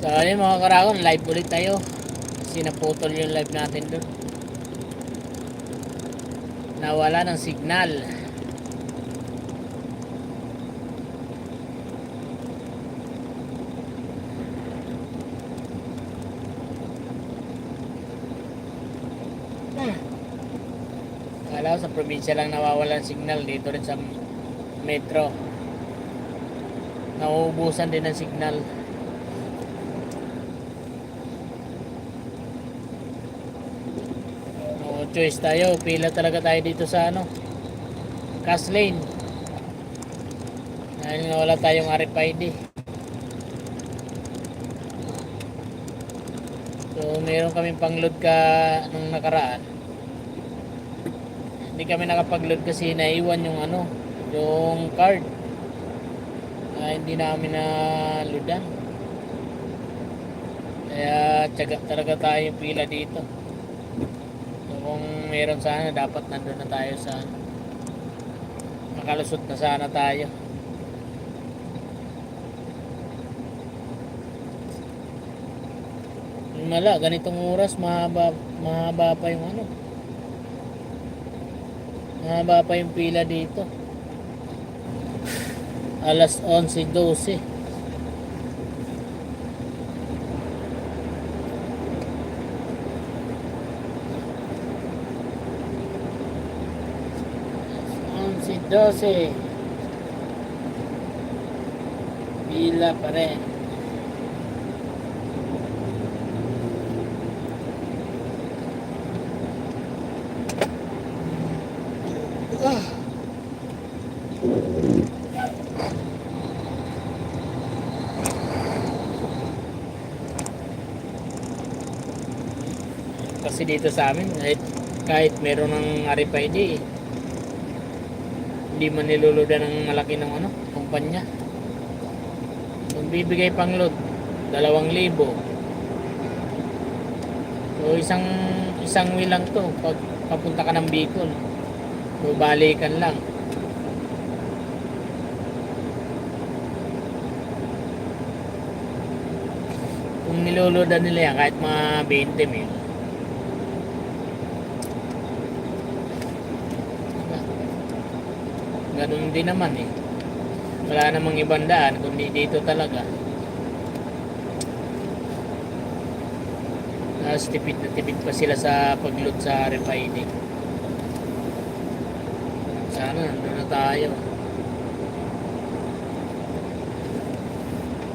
So ayun mga karagon, live ulit tayo. Kasi naputol yung live natin doon. Nawala ng signal. Akala ko sa probinsya lang nawawalan signal, dito rin sa metro nauubusan din ng signal. No choice tayo, pila talaga tayo dito sa cash lane dahil nga wala tayong RFID. So meron kaming pang-load nung nakaraan, hindi kami nakapag-load kasi naiwan yung card. Hindi namin na loadan, kaya tiyaga talaga tayo pila dito. So kung meron sana, dapat nandun na tayo sa makalusot na sana tayo. Mala, ganitong oras mahaba pa yung mahaba pa yung pila dito. Alas 11:12. Pila pa rin. Kasi dito sa amin, kahit meron ng RFID, hindi man niluludan ng malaki ng kumpanya. Kung bibigay pang load 2,000. So isang wheel lang to pag papunta ka ng Bicol. So balikan lang. Kung niluludan nila yan kahit mga 20,000, ganun din naman wala namang ibang daan kundi dito talaga. Tapos tipid na tipid pa sila sa pag-load sa RFID. Sana nandun na tayo.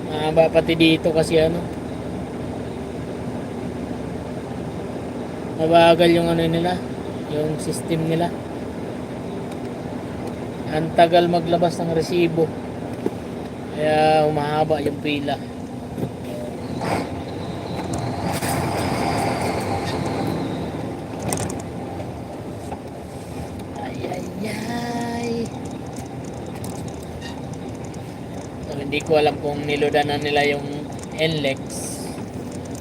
Mahaba pati dito kasi mabagal yung nila, yung system nila. Ang tagal maglabas ng resibo, kaya humahaba yung pila. So, hindi ko alam kung nilodan na nila yung NLEX.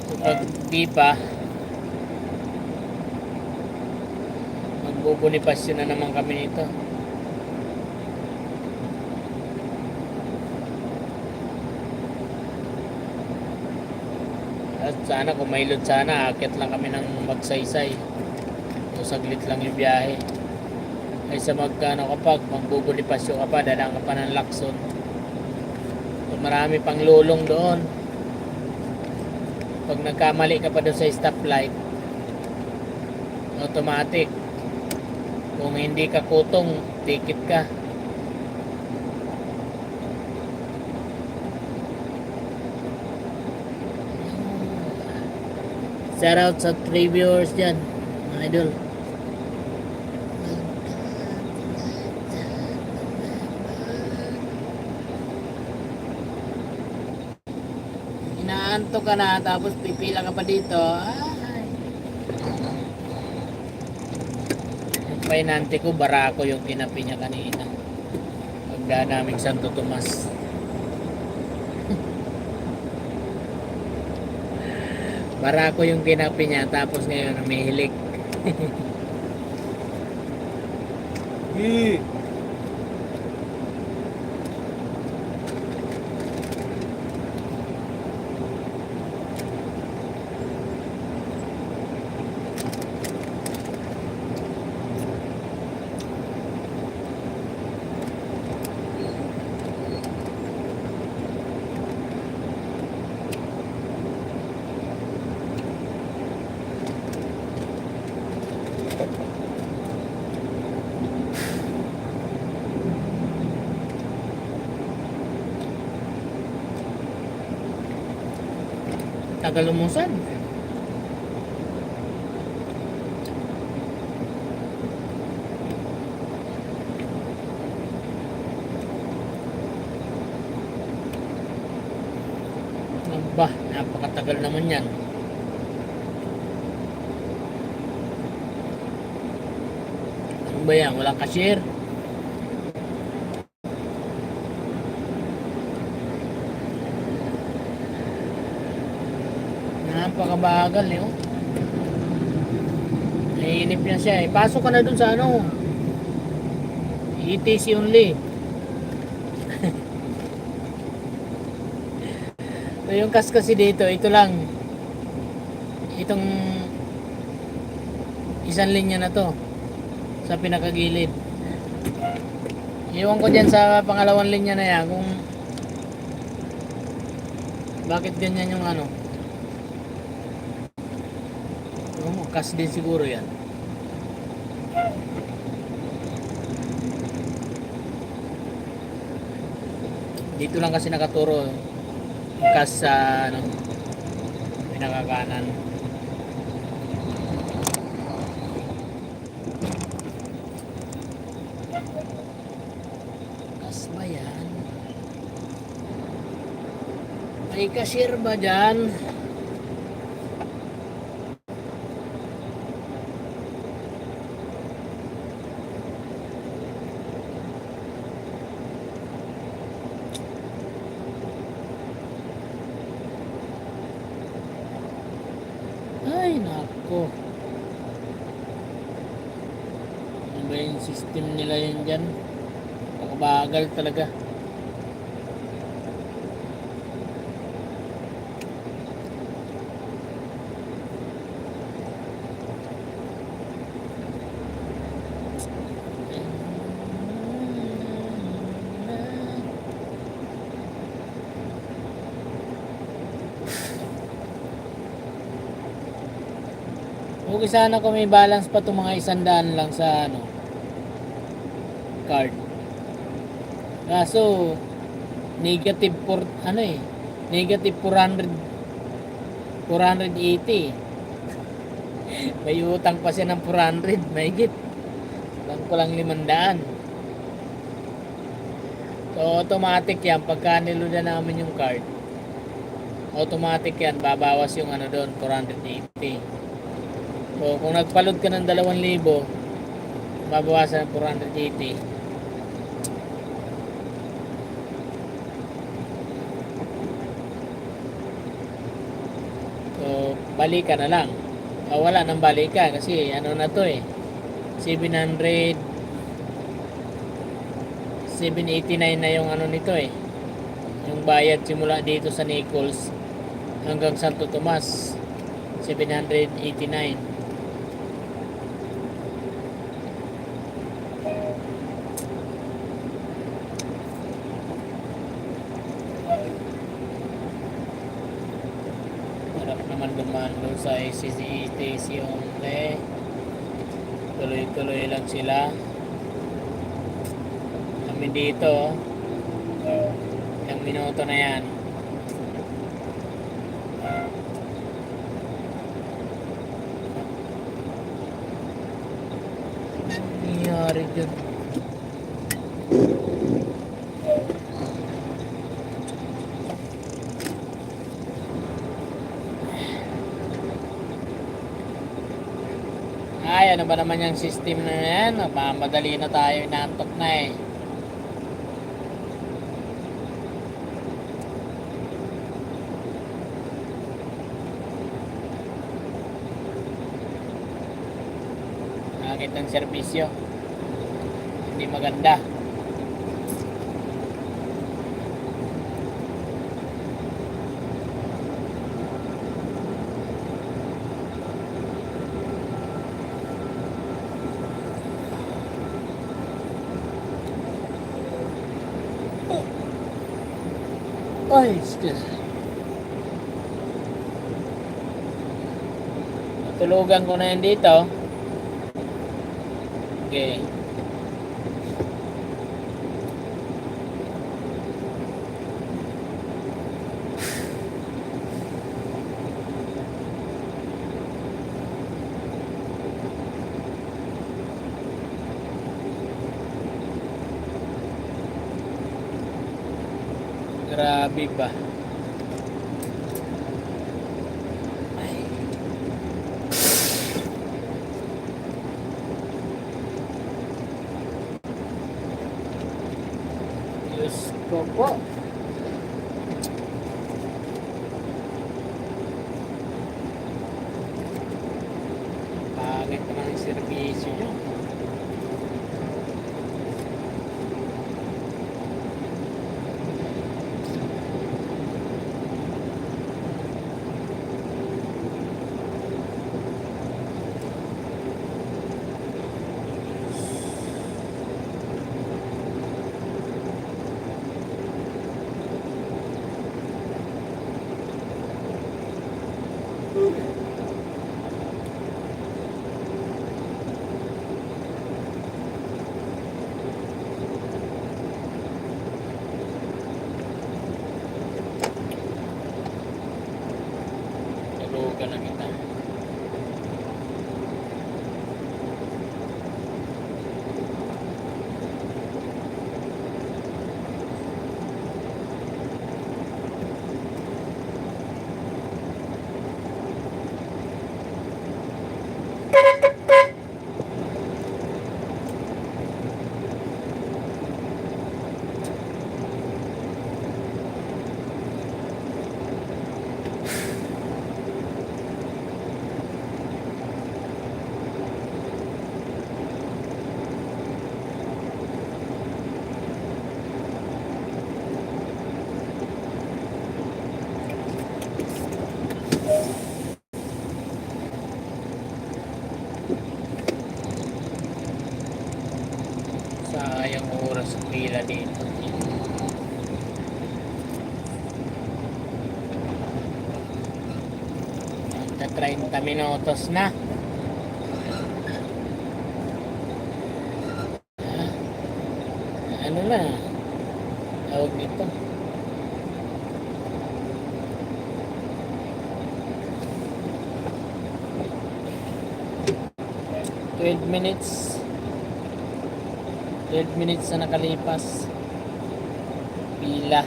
So, pag di pa, magbubunipasyon na naman kami nito. At sana kung may load sana, akit lang kami ng Magsaysay. So saglit lang yung biyahe. Ay sa kapag magbubunipasyon ka pa, dadaan ka pa ng Lacson. So marami pang lulong doon. Pag nagkamali ka pa doon sa stoplight, automatic. Kung hindi ka kutong, ticket ka. Shout out sa 3 viewers dyan, mga idol. Inaanto ka na tapos pipila ka pa dito. Ay. Yung painante ko, Barako yung kinapi niya kanina. Pagdaan namin Santo Tomas. Barako yung kinapi niya, tapos ngayon umihilik. Tagal lumusan. Ba, napakatagal naman yan. Ano ba yan? Walang cashier? Napakabagal eh. Oh. Naiinip niya siya eh. Pasok ka na dun sa ano. ETC only. So, yung kas kasi dito, ito lang. Itong isang linya na to sa pinakagilid. Iwan ko dyan sa pangalawang linya na yan kung bakit ganyan yung ano. Kas din siguro yan. Dito lang kasi nakaturo kas sa ano, pinakakanan. Kas ba yan? May cashier ba dyan? Ay, nako. Ano ba yung system nila yun dyan? Pakabagal talaga. Okay sana kung may balance pa itong mga 100 lang sa ano, card. Kaso negative for ano eh, negative 480. May utang pa siya ng 400, mahigit. Lang ko lang 500. So automatic yan pagka niluda namin yung card. Automatic yan, babawas yung ano doon, 480. So, kung nagpalod ka ng 2,000, babawasan ng 480. So, balikan na lang. Wala nang balikan kasi ano na to eh. 789 na yung ano nito eh. Yung bayad simula dito sa Nichols hanggang Santo Tomas. 789. Naman dumaan doon sa ETC only. Tuloy-tuloy lang sila. Kami dito, ilang minuto na yan. Nangyari dyan. Ay, ano ba naman yung system na yan? Madali na tayo, inaantok na eh. Nakakita ang serbisyo. Hindi maganda. Ay, excuse. Tulugan ko na yan dito. Okay. Grabe ba? Ay. Diyos ko po. Pangit naman ang servisyo nyo. Tulugan na kita. Sayang oras sa pila dito. Hasta 30 minutos na. Ano na? Tawag dito. Minutes 12 minutes na nakalipas. Pila.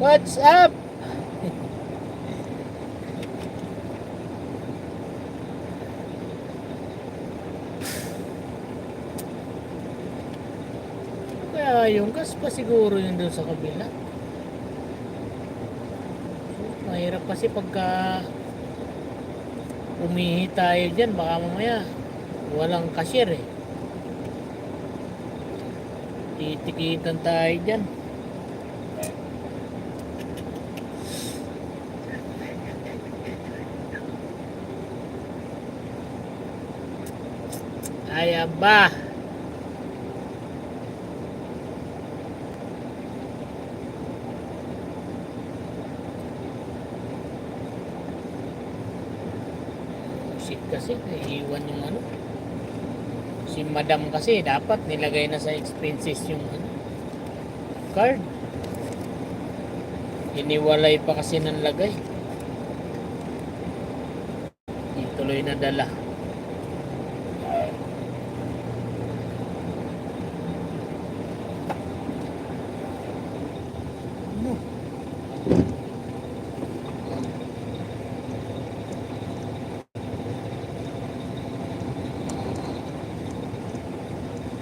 What's up? Kaya yung gas pa siguro yun doon sa kabila. Mahirap kasi pagka umihi tayo dyan, baka mamaya walang cashier eh. Titikitan tayo dyan. Ay aba. Shit kasi, naiiwan yung ano. Si madam kasi dapat nilagay na sa expenses yung ano, card. Iniwalay pa kasi ng lagay. Ituloy na dala.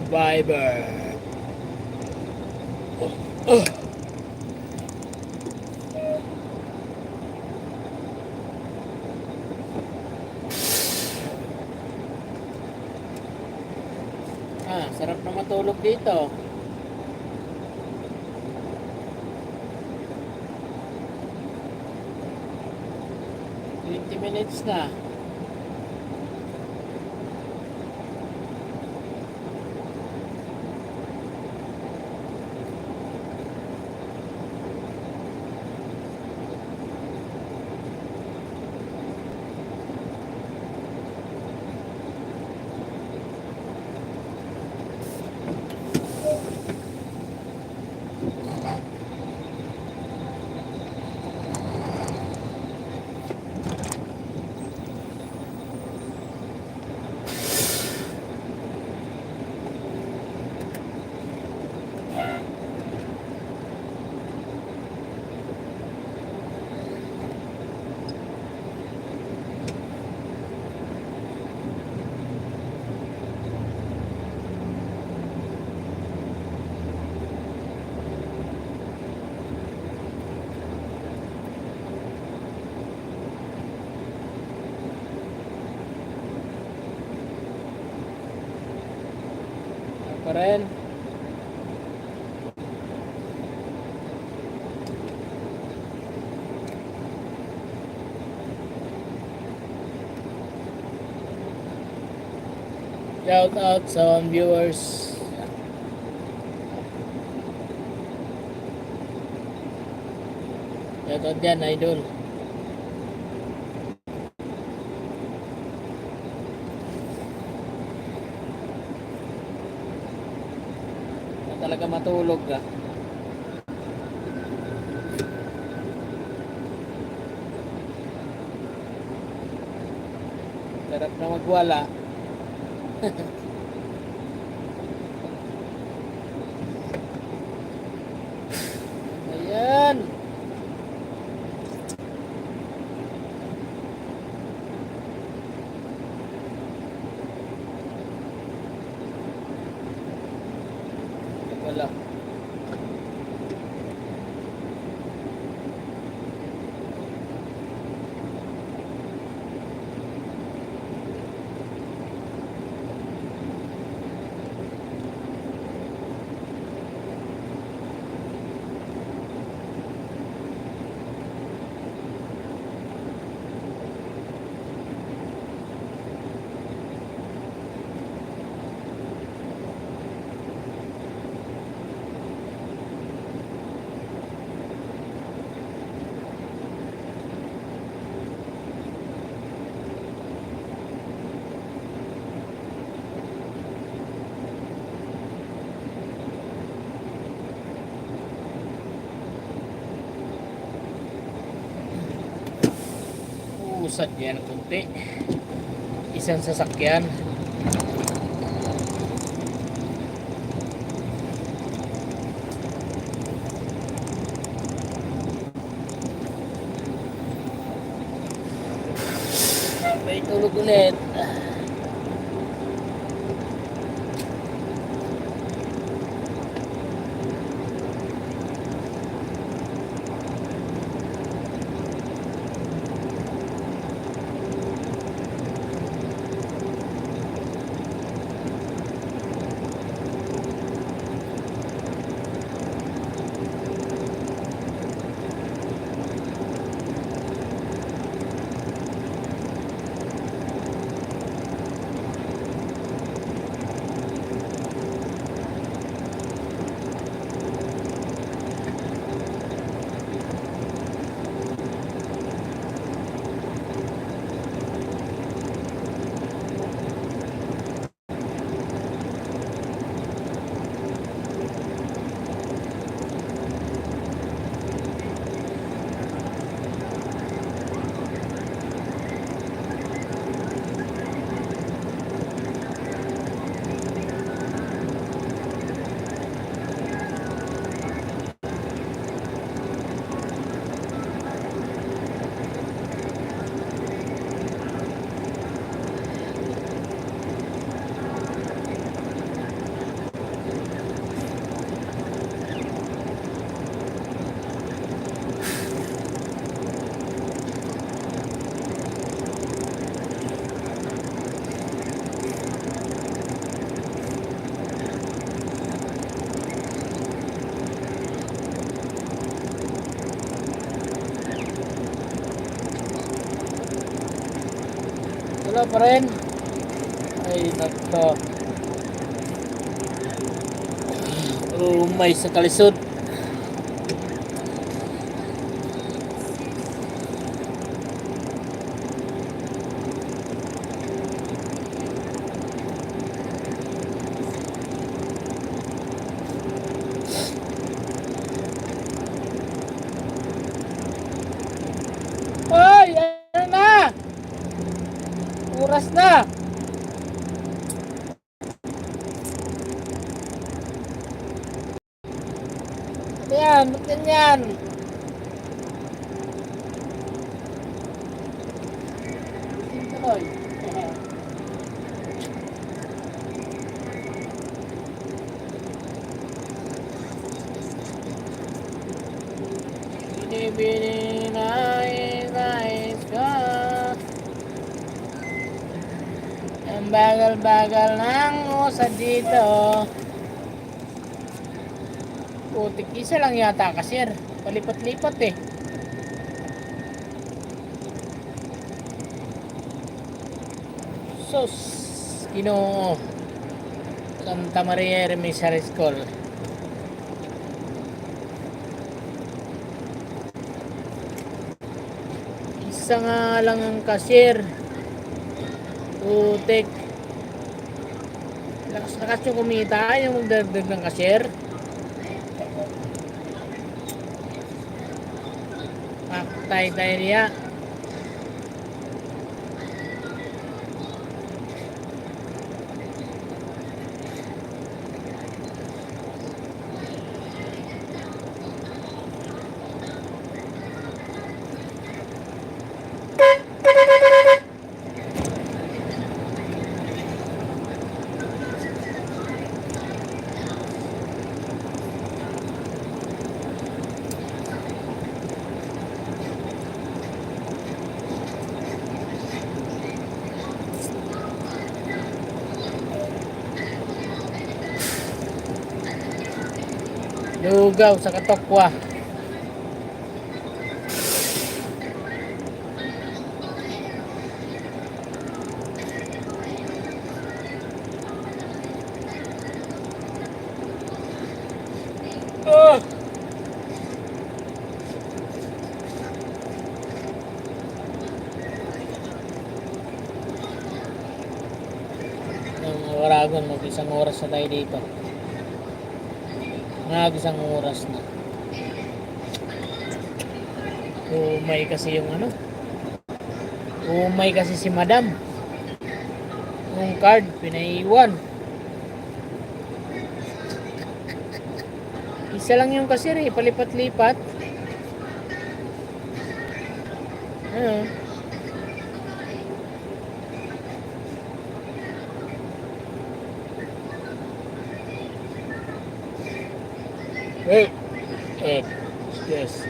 Viber. Sarap na matulog dito. Minutes na. pa rin. Shout out sa viewers. Shout out dyan, idol. Na talaga matulog ka. Sarap na magwala. Ayan. Wala. Usad yan kunti. Isang sasakyan. May tulog ulit. Wala pa rin. Ay, nako. Umay sa kalisod. Ay, ano na? Oras na. Yan, ba't ganyan? Tuloy. Binibini nais ka. Ang bagal-bagal ng usad dito. Putik, isa lang yata cashier. Palipat-lipat eh. Sus, Ginoo. Santa Maria Elementary School. Isa nga lang ang cashier. Putik. Lakas yung kumita yung magdagdag ng cashier. Paktay tayo niya. Lugaw sa Katokwa. Oh! Ang Waragon, mag-isang oras na tayo dito. Isang oras na. Umay kasi yung ano. Umay kasi si Madam. Yung card, pinaiwan. Isa lang yung cashier eh, palipat-lipat. Ano? Yes.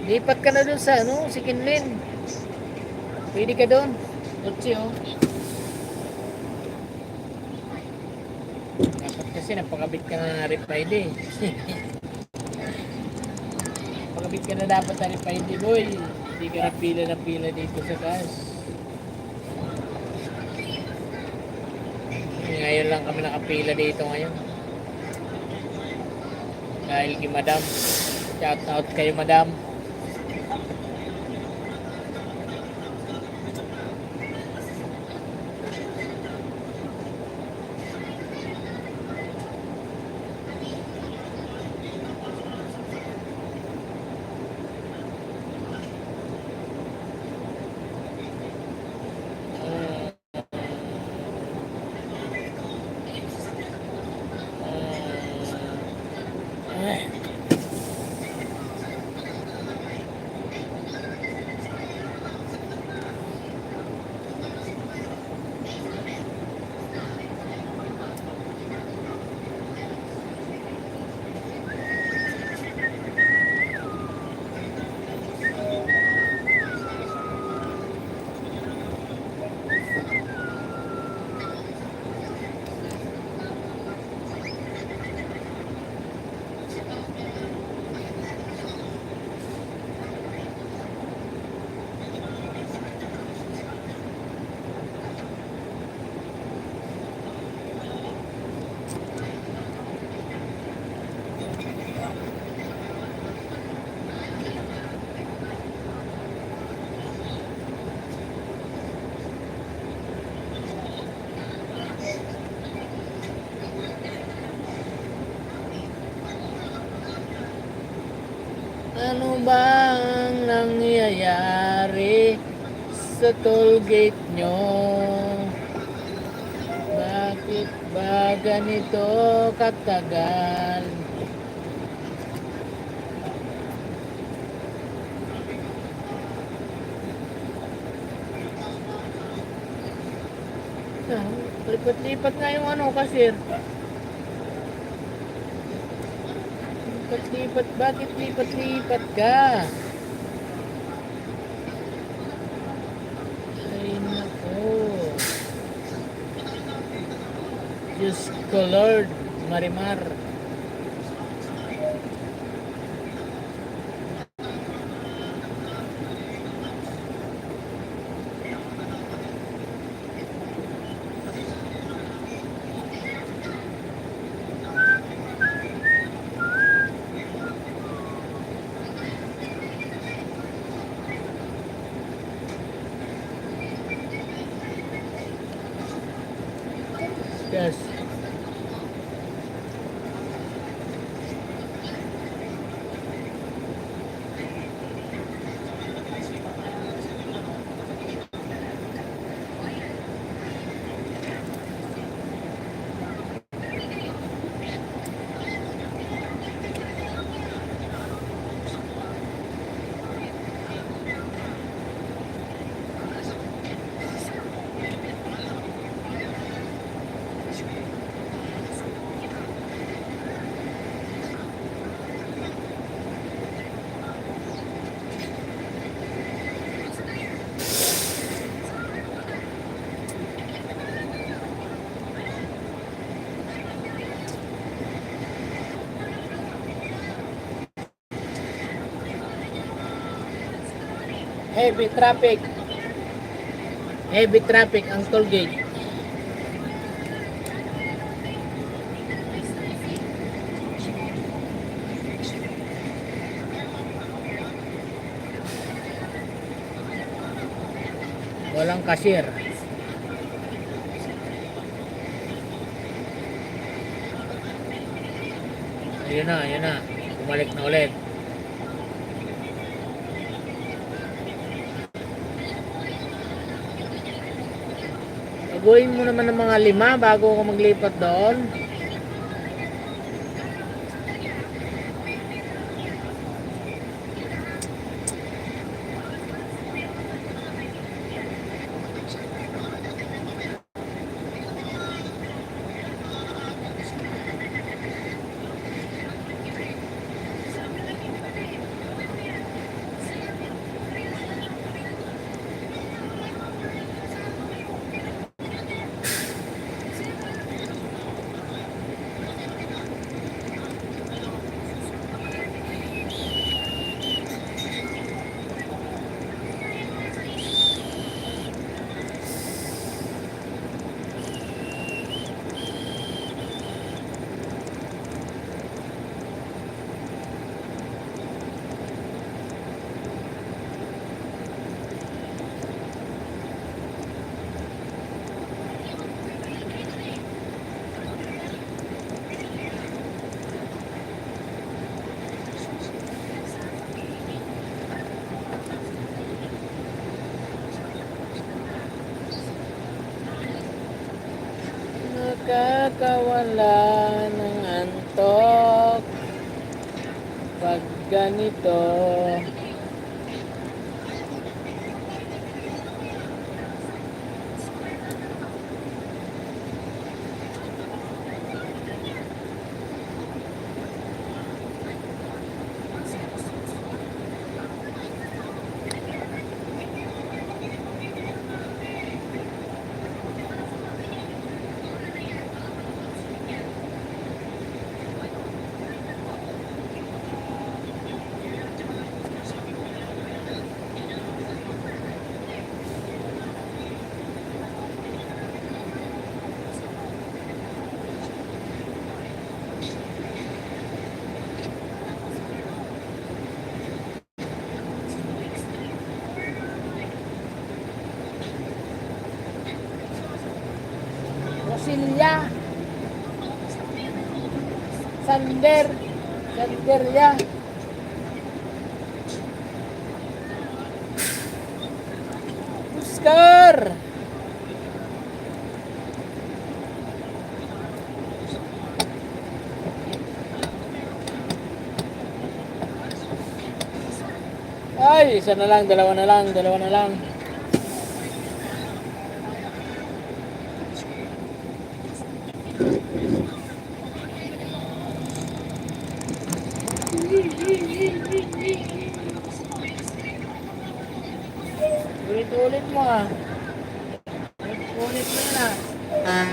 Lipat ka na dun sa ano, si Kinlin. Pwede ka dun. Kotse oh. Dapat kasi napakabit ka na RFID eh. Napakabit ka na dapat na RFID boy. Hindi ka na pila dito sa gas. Ngayon lang kami nakapila dito ngayon. Dahil kay Madam. Shout out kay Madam. Ano ba ang nangyayari sa tollgate nyo? Bakit ba ganito katagal? Lipat-lipat nga yung ano, cashier. Lipat-lipat, bakit lipat-lipat ka? Diyos ko Lord, Marimar. Yes. Heavy traffic. Heavy traffic ang toll gate. Walang cashier. Ayun na. Bumalik na ulit. Baguhin mo naman ng mga 5 bago ako maglipat doon. Nakakawala ng antok pag ganito. Rosilya Sander ya. Oscar ay, isa na lang, dalawa na lang. Ulit mo ah. Ulit mo yan ah.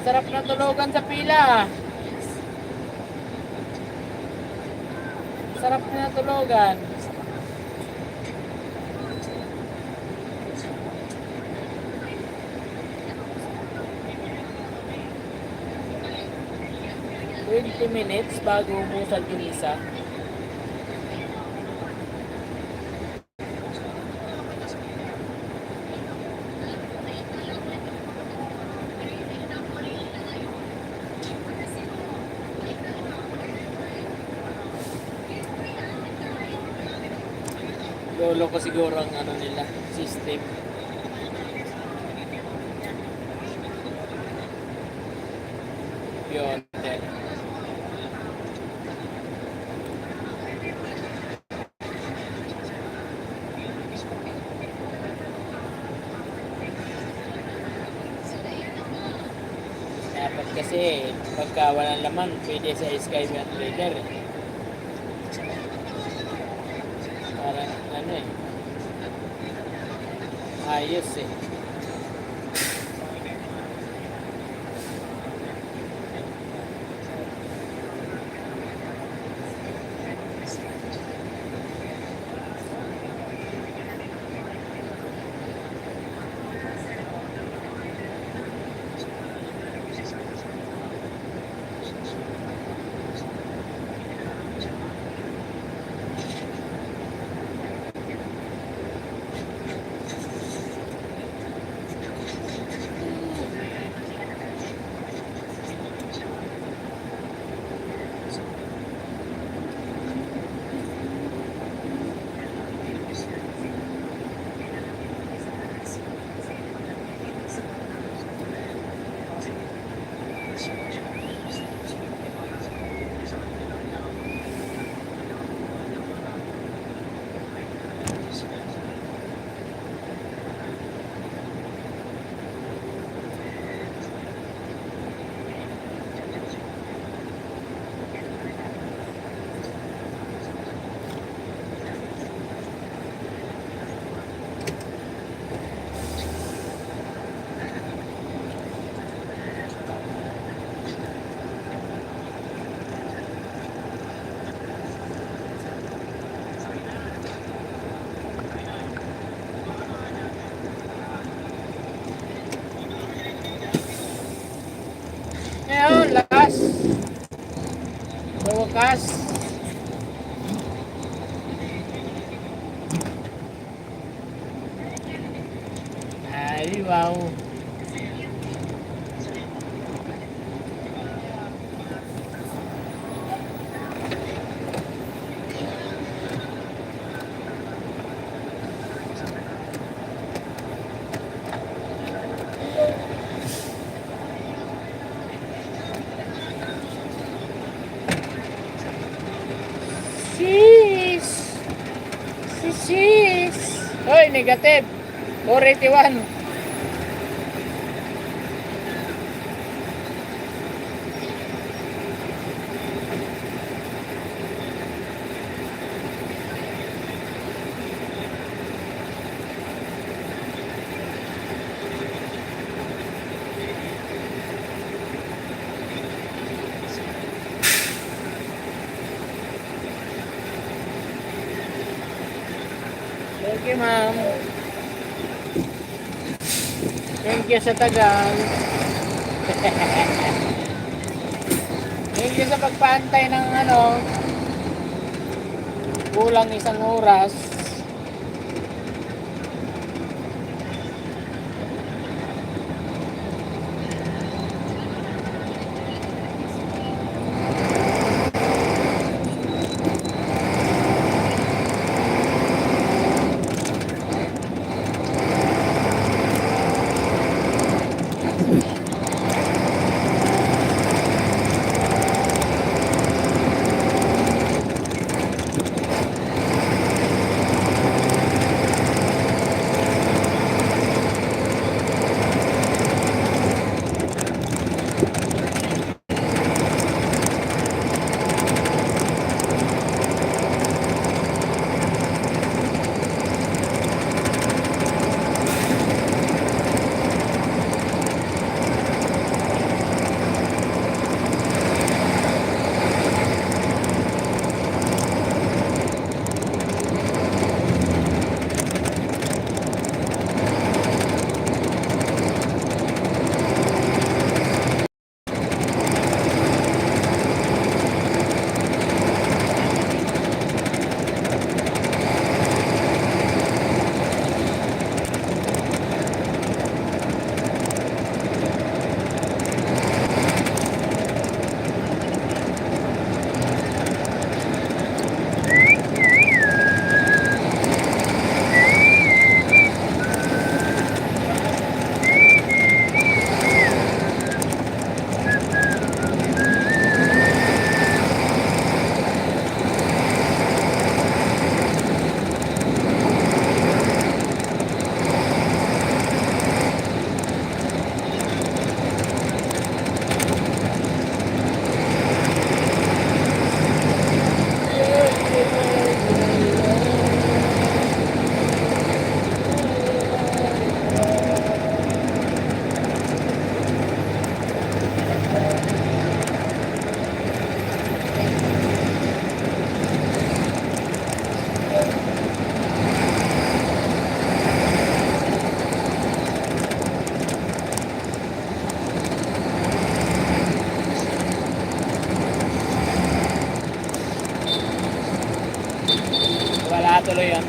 Sarap na tulugan sa pila. Sarap na tulugan. $20 bago umusad yung isa. Lolo ko siguro ang ano nila, system. Yun. Dapat kasi pagka walang laman, pwede sa Skyway at Trader. Parang ano eh. Ayos eh. Ngayon, lakas. Sa wakas. Ay, wow. Sis! Sis! Hoy, negative. 481. Thank you, ma'am. Thank you sa tagal. Thank you sa pagpaantay ng kulang isang oras.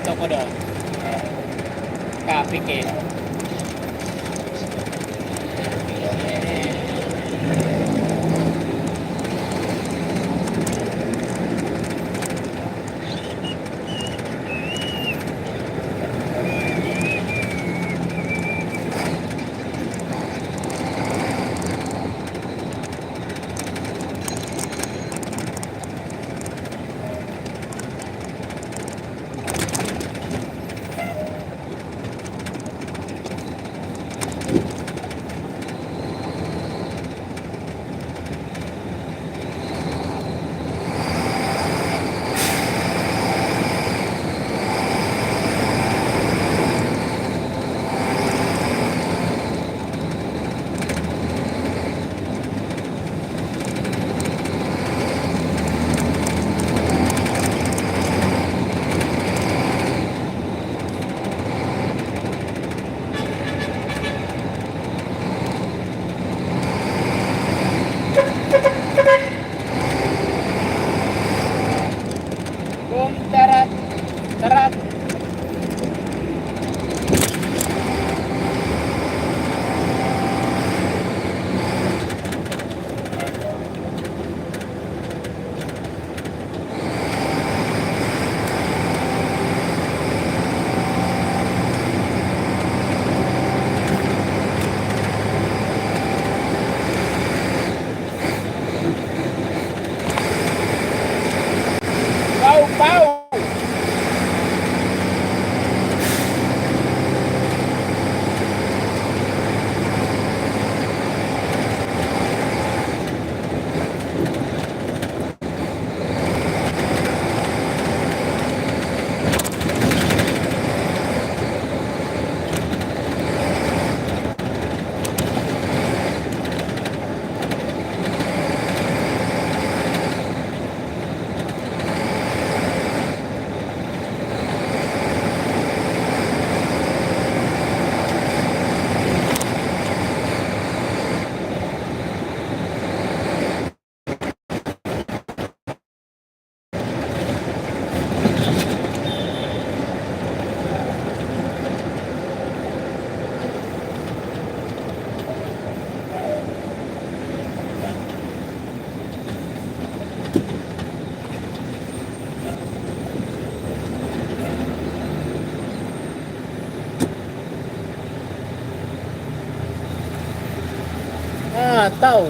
kwento ko doon. Kapik eh. Boom, tarat, tarat. Pow, pow. Ah, tao.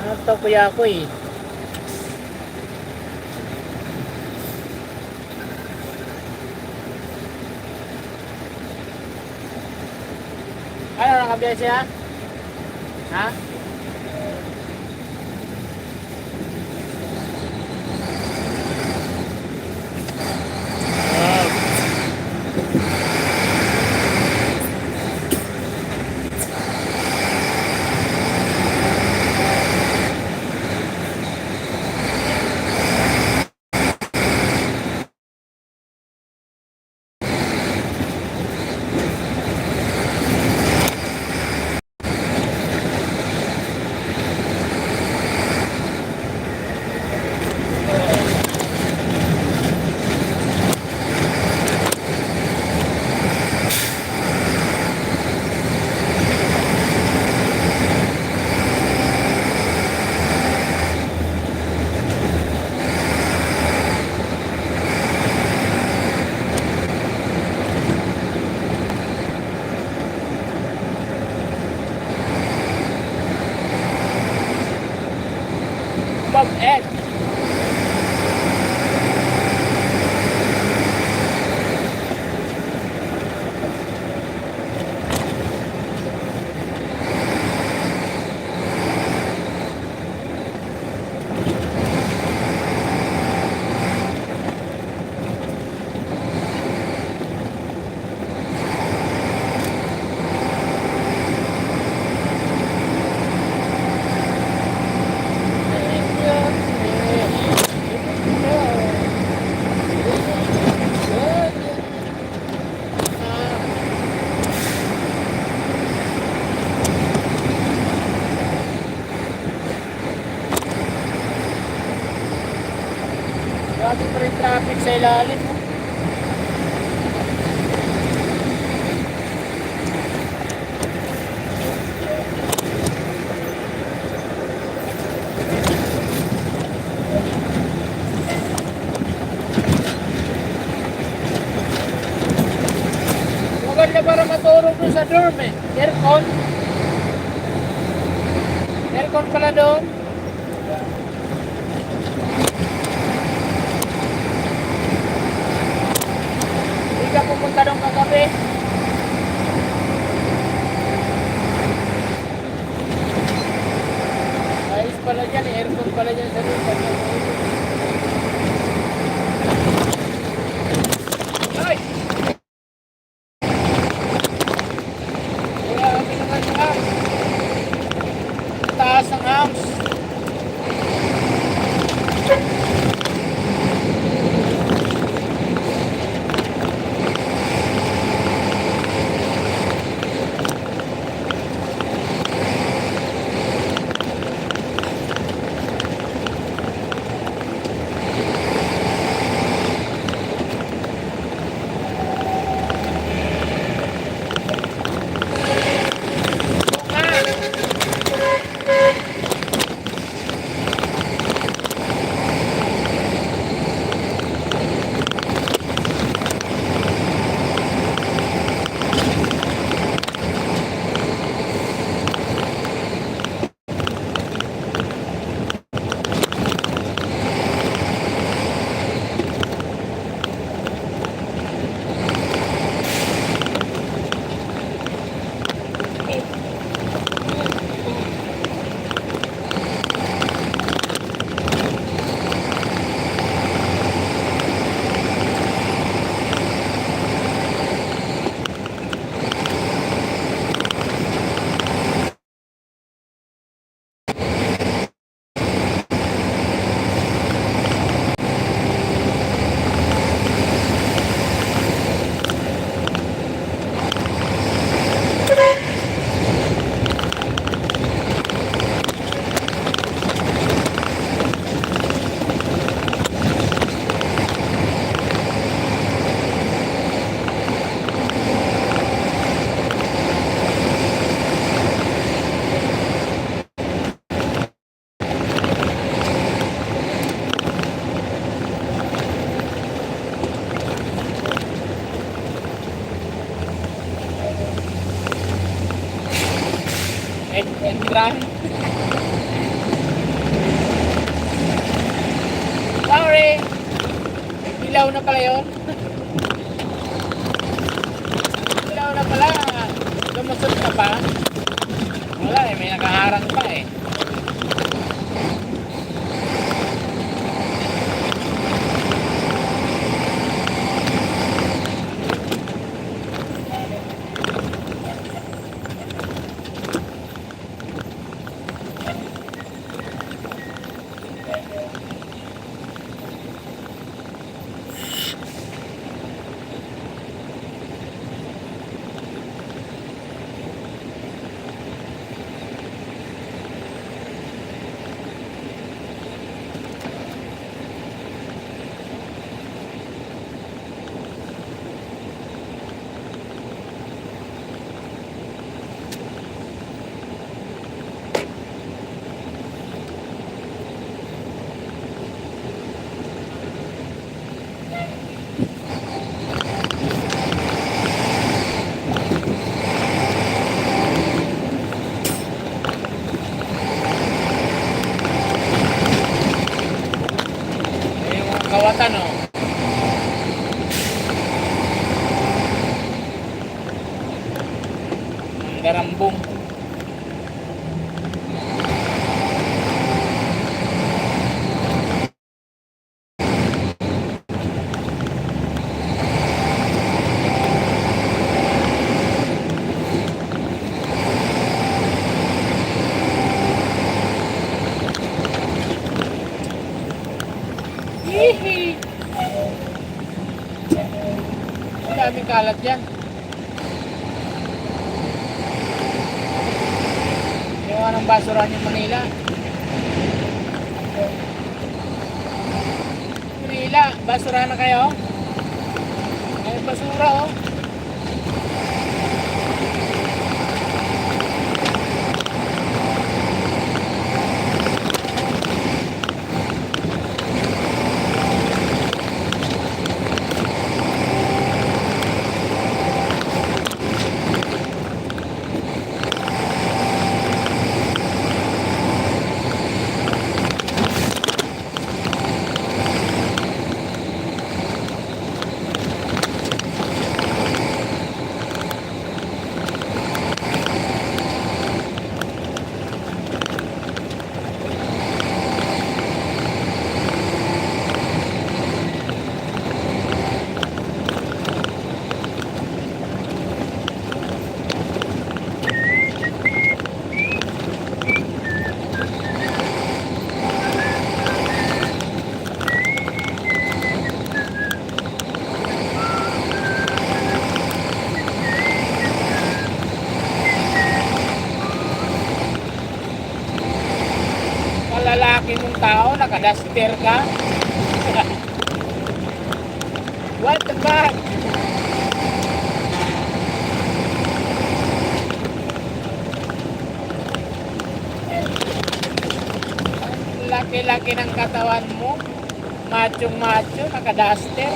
Ah, tao kuya ako eh. Ano nakabiyan siya? Ha? ilalim. Oh. Maganda para matulog doon sa dorm eh. Aircon. Aircon pala doon. Hindi ka pupunta doon kagabi. Ayos pala dyan eh. Aircon pala dyan sa dorm. Ay! Wala kami naman sa house. Taas ng house. Entrahan. Sorry. Ilaw na pala yun. Ilaw na pala. Lumusot ka pa. Wala eh. May nakaharang pa eh. Kawatan oh. Ang garambong. Hihi! Ang daming kalat dyan. Iwan ng basurahan yung Manila. kabila, basura na kayo. May basura oh. Lalaki mong tao, nakaduster ka. What the fuck? Laki-laki ng katawan mo. Machong-macho, nakaduster.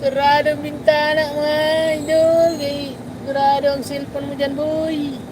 Sarado ang bintana mga idol. Sarado ang cellphone mo dyan boy.